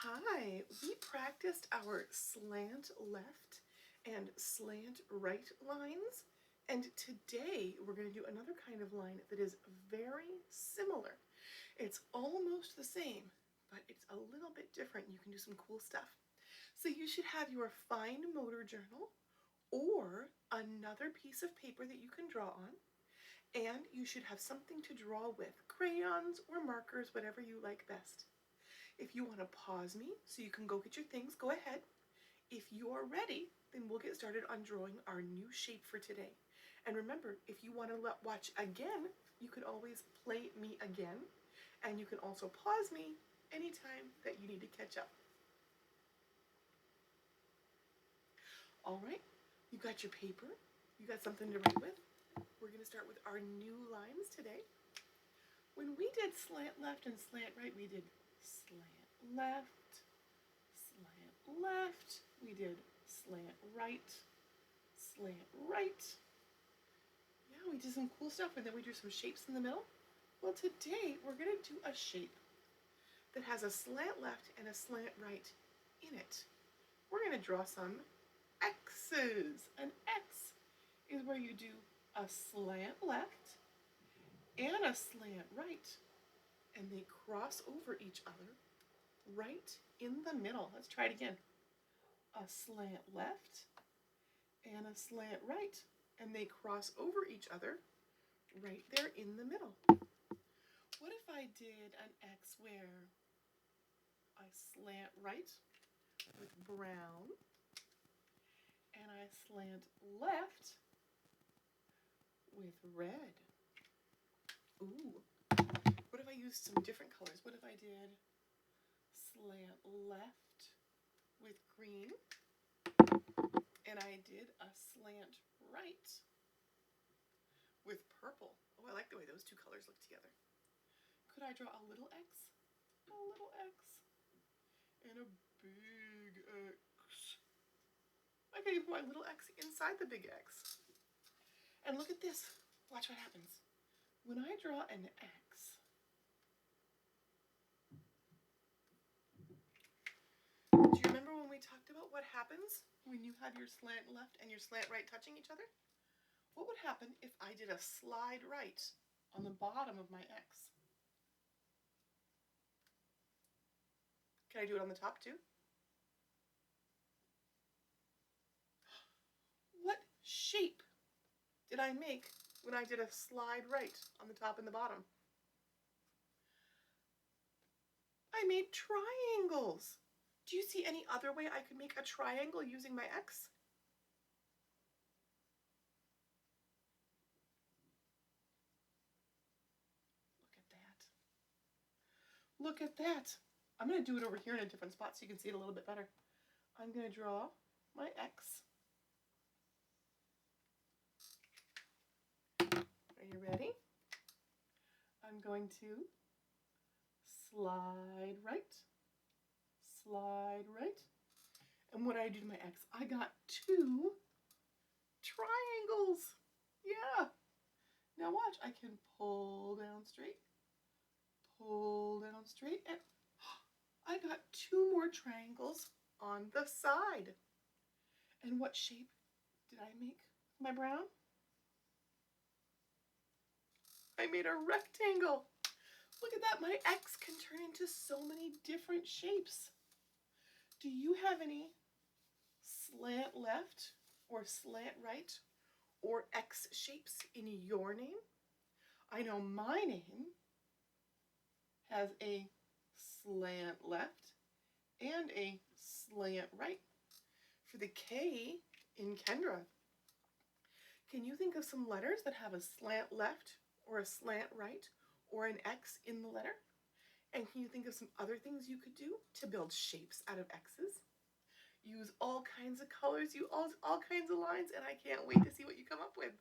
Hi, we practiced our slant left and slant right lines, and today we're going to do another kind of line that is very similar. It's almost the same, but it's a little bit different. You can do some cool stuff. So you should have your fine motor journal or another piece of paper that you can draw on, and you should have something to draw with, crayons or markers, whatever you like best. If you want to pause me so you can go get your things, go ahead. If you are ready, then we'll get started on drawing our new shape for today. And remember, if you want to watch again, you can always play me again. And you can also pause me anytime that you need to catch up. All right, you got your paper, you got something to write with. We're going to start with our new lines today. When we did slant left and slant right, we did slant left, slant left. We did slant right, slant right. Yeah, we did some cool stuff, and then we drew some shapes in the middle. Well, today we're going to do a shape that has a slant left and a slant right in it. We're going to draw some X's. An X is where you do a slant left and a slant right, and they cross over each other right in the middle. Let's try it again. A slant left and a slant right, and they cross over each other right there in the middle. What if I did an X where I slant right with brown and I slant left with red? Ooh. What if I used some different colors? What if I did slant left with green and I did a slant right with purple? Oh, I like the way those two colors look together. Could I draw a little X, a little X, and a big X? I can even put my little X inside the big X. And look at this. Watch what happens. When I draw an X, do you remember when we talked about what happens when you have your slant left and your slant right touching each other? What would happen if I did a slide right on the bottom of my X? Can I do it on the top too? What shape did I make when I did a slide right on the top and the bottom? I made triangles. Do you see any other way I could make a triangle using my X? Look at that. Look at that. I'm going to do it over here in a different spot so you can see it a little bit better. I'm going to draw my X. Are you ready? I'm going to slide right, slide right. And what did I do to my X? I got two triangles. Yeah. Now watch, I can pull down straight, and I got two more triangles on the side. And what shape did I make with my brown? I made a rectangle. Look at that, my X can turn into so many different shapes. Do you have any slant left or slant right or X shapes in your name? I know my name has a slant left and a slant right. For the K in Kendra, can you think of some letters that have a slant left or a slant right or an X in the letter? And can you think of some other things you could do to build shapes out of X's? Use all kinds of colors, use all kinds of lines, and I can't wait to see what you come up with.